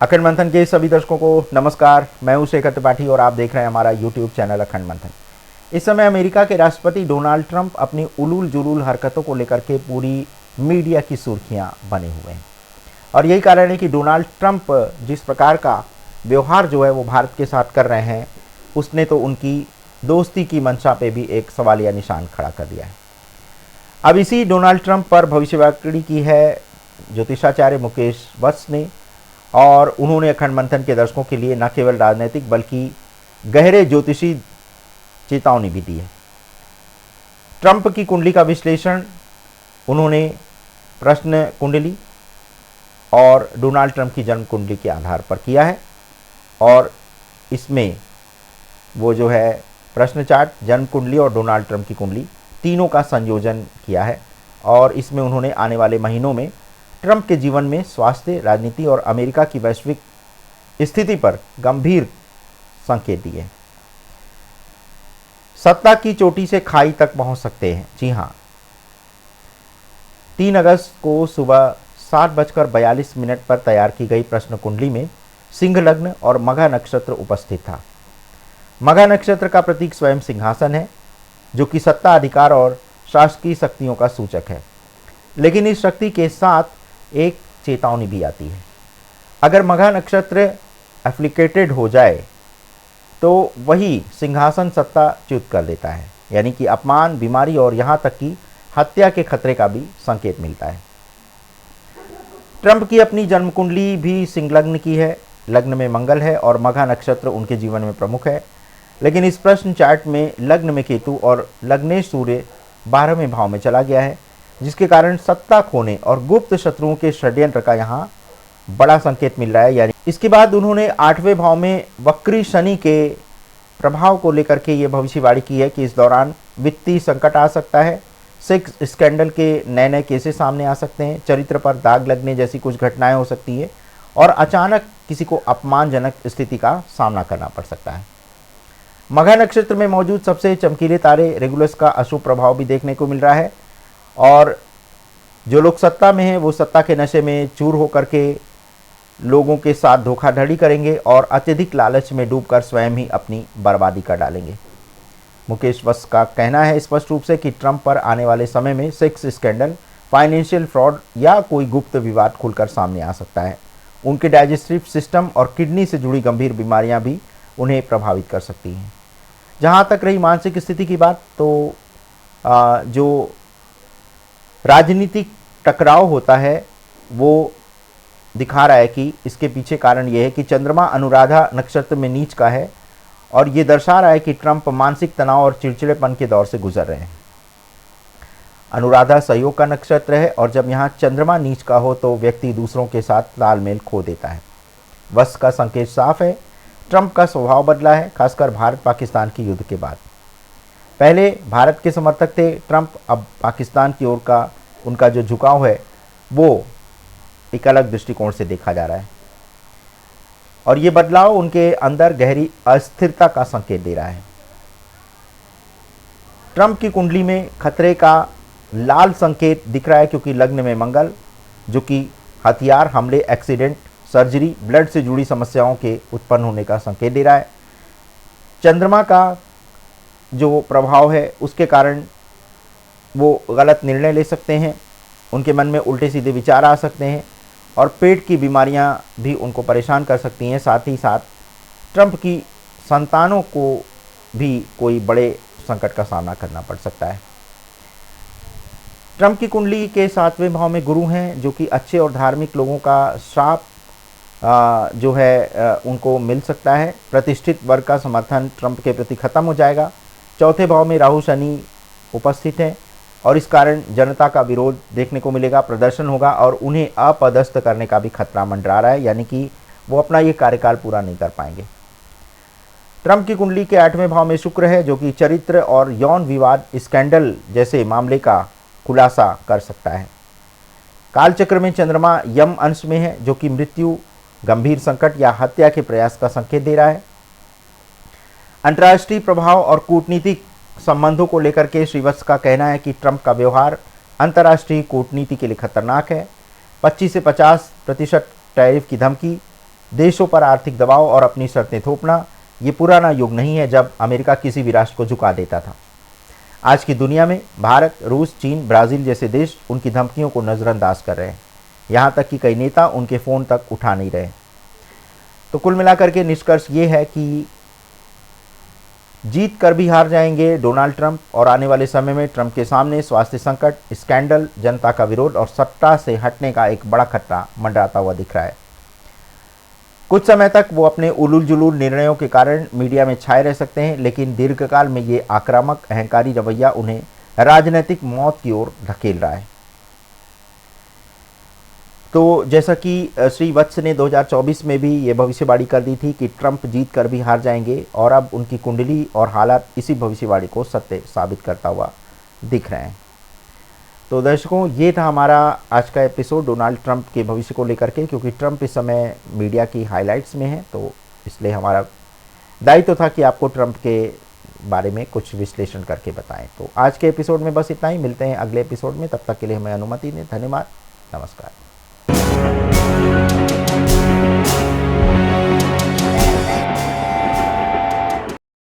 अखंड मंथन के सभी दर्शकों को नमस्कार। मैं हूं शेखर त्रिपाठी और आप देख रहे हैं हमारा यूट्यूब चैनल अखंड मंथन। इस समय अमेरिका के राष्ट्रपति डोनाल्ड ट्रंप अपनी उलूल जुलूल हरकतों को लेकर के पूरी मीडिया की सुर्खियां बने हुए हैं और यही कारण है कि डोनाल्ड ट्रंप जिस प्रकार का व्यवहार जो है वो भारत के साथ कर रहे हैं, उसने तो उनकी दोस्ती की मंशा पे भी एक सवालिया निशान खड़ा कर दिया है। अब इसी डोनाल्ड ट्रंप पर भविष्यवाणी की है ज्योतिषाचार्य मुकेश वत्स ने और उन्होंने अखंड मंथन के दर्शकों के लिए न केवल राजनीतिक बल्कि गहरे ज्योतिषी चेतावनी भी दी है। ट्रंप की कुंडली का विश्लेषण उन्होंने प्रश्न कुंडली और डोनाल्ड ट्रंप की जन्म कुंडली के आधार पर किया है और इसमें वो जो है प्रश्न चार्ट, जन्म कुंडली और डोनाल्ड ट्रंप की कुंडली तीनों का संयोजन किया है और इसमें उन्होंने आने वाले महीनों में ट्रंप के जीवन में स्वास्थ्य, राजनीति और अमेरिका की वैश्विक स्थिति पर गंभीर संकेत दिए हैं। सत्ता की चोटी से खाई तक पहुंच सकते हैं। जी हां, 3 अगस्त को सुबह 7:42 पर तैयार की गई प्रश्न कुंडली में सिंह लग्न और मघा नक्षत्र उपस्थित था। मघा नक्षत्र का प्रतीक स्वयं सिंहासन है, जो कि सत्ता, अधिकार और शासकीय शक्तियों का सूचक है। लेकिन इस शक्ति के साथ एक चेतावनी भी आती है। अगर मघा नक्षत्र एप्लीकेटेड हो जाए तो वही सिंहासन सत्ता च्युत कर देता है, यानी कि अपमान, बीमारी और यहाँ तक कि हत्या के खतरे का भी संकेत मिलता है। ट्रंप की अपनी जन्म कुंडली भी सिंह लग्न की है, लग्न में मंगल है और मघा नक्षत्र उनके जीवन में प्रमुख है। लेकिन इस प्रश्न चार्ट में लग्न में केतु और लग्नेश सूर्य 12वें भाव में चला गया है, जिसके कारण सत्ता खोने और गुप्त शत्रुओं के षड्यंत्र का यहाँ बड़ा संकेत मिल रहा है। यानी इसके बाद उन्होंने 8वें भाव में वक्री शनि के प्रभाव को लेकर के ये भविष्यवाणी की है कि इस दौरान वित्तीय संकट आ सकता है, सेक्स स्कैंडल के नए नए केसेस सामने आ सकते हैं, चरित्र पर दाग लगने जैसी कुछ घटनाएं हो सकती है और अचानक किसी को अपमानजनक स्थिति का सामना करना पड़ सकता है। मघा नक्षत्र में मौजूद सबसे चमकीले तारे रेगुलस का अशुभ प्रभाव भी देखने को मिल रहा है और जो लोग सत्ता में हैं वो सत्ता के नशे में चूर होकर के लोगों के साथ धोखाधड़ी करेंगे और अत्यधिक लालच में डूबकर स्वयं ही अपनी बर्बादी कर डालेंगे। मुकेश वत्स का कहना है स्पष्ट रूप से कि ट्रंप पर आने वाले समय में सेक्स स्कैंडल, फाइनेंशियल फ्रॉड या कोई गुप्त विवाद खुलकर सामने आ सकता है। उनके डाइजेस्टिव सिस्टम और किडनी से जुड़ी गंभीर बीमारियां भी उन्हें प्रभावित कर सकती हैं। जहाँ तक रही मानसिक स्थिति की बात, तो जो राजनीतिक टकराव होता है वो दिखा रहा है कि इसके पीछे कारण ये है कि चंद्रमा अनुराधा नक्षत्र में नीच का है और ये दर्शा रहा है कि ट्रंप मानसिक तनाव और चिड़चिड़ेपन के दौर से गुजर रहे हैं। अनुराधा सहयोग का नक्षत्र है और जब यहाँ चंद्रमा नीच का हो तो व्यक्ति दूसरों के साथ तालमेल खो देता है। वत्स का संकेत साफ है, ट्रंप का स्वभाव बदला है, खासकर भारत पाकिस्तान के युद्ध के बाद। पहले भारत के समर्थक थे ट्रंप, अब पाकिस्तान की ओर का उनका जो झुकाव है वो एक अलग दृष्टिकोण से देखा जा रहा है और ये बदलाव उनके अंदर गहरी अस्थिरता का संकेत दे रहा है। ट्रंप की कुंडली में खतरे का लाल संकेत दिख रहा है क्योंकि लग्न में मंगल, जो कि हथियार, हमले, एक्सीडेंट, सर्जरी, ब्लड से जुड़ी समस्याओं के उत्पन्न होने का संकेत दे रहा है। चंद्रमा का जो प्रभाव है उसके कारण वो गलत निर्णय ले सकते हैं, उनके मन में उल्टे सीधे विचार आ सकते हैं और पेट की बीमारियां भी उनको परेशान कर सकती हैं। साथ ही साथ ट्रंप की संतानों को भी कोई बड़े संकट का सामना करना पड़ सकता है। ट्रंप की कुंडली के 7वें भाव में गुरु हैं, जो कि अच्छे और धार्मिक लोगों का श्राप जो है उनको मिल सकता है। प्रतिष्ठित वर्ग का समर्थन ट्रंप के प्रति खत्म हो जाएगा। 4थे भाव में राहु शनि उपस्थित हैं और इस कारण जनता का विरोध देखने को मिलेगा, प्रदर्शन होगा और उन्हें अपदस्थ करने का भी खतरा मंडरा रहा है, यानी कि वो अपना ये कार्यकाल पूरा नहीं कर पाएंगे। ट्रंप की कुंडली के 8वें भाव में शुक्र है, जो कि चरित्र और यौन विवाद, स्कैंडल जैसे मामले का खुलासा कर सकता है। कालचक्र में चंद्रमा यम अंश में है, जो कि मृत्यु, गंभीर संकट या हत्या के प्रयास का संकेत दे रहा है। अंतर्राष्ट्रीय प्रभाव और कूटनीतिक संबंधों को लेकर के श्री वत्स का कहना है कि ट्रंप का व्यवहार अंतर्राष्ट्रीय कूटनीति के लिए खतरनाक है। 25 से 50% टैरिफ की धमकी, देशों पर आर्थिक दबाव और अपनी शर्तें थोपना, ये पुराना युग नहीं है जब अमेरिका किसी भी राष्ट्र को झुका देता था। आज की दुनिया में भारत, रूस, चीन, ब्राज़ील जैसे देश उनकी धमकियों को नज़रअंदाज कर रहे हैं। यहाँ तक कि कई नेता उनके फ़ोन तक उठा नहीं रहे। तो कुल मिलाकर के निष्कर्ष ये है कि जीत कर भी हार जाएंगे डोनाल्ड ट्रंप, और आने वाले समय में ट्रंप के सामने स्वास्थ्य संकट, स्कैंडल, जनता का विरोध और सत्ता से हटने का एक बड़ा खतरा मंडराता हुआ दिख रहा है। कुछ समय तक वो अपने उलूल जुलूल निर्णयों के कारण मीडिया में छाए रह सकते हैं, लेकिन दीर्घकाल में ये आक्रामक, अहंकारी रवैया उन्हें राजनीतिक मौत की ओर धकेल रहा है। तो जैसा कि श्री वत्स ने 2024 में भी ये भविष्यवाणी कर दी थी कि ट्रंप जीत कर भी हार जाएंगे, और अब उनकी कुंडली और हालात इसी भविष्यवाणी को सत्य साबित करता हुआ दिख रहे हैं। तो दर्शकों, ये था हमारा आज का एपिसोड डोनाल्ड ट्रंप के भविष्य को लेकर के, क्योंकि ट्रंप इस समय मीडिया की हाइलाइट्स में है, तो इसलिए हमारा दायित्व था कि आपको ट्रंप के बारे में कुछ विश्लेषण करके बताएं। तो आज के एपिसोड में बस इतना ही। मिलते हैं अगले एपिसोड में, तब तक के लिए हमें अनुमति दें। धन्यवाद, नमस्कार।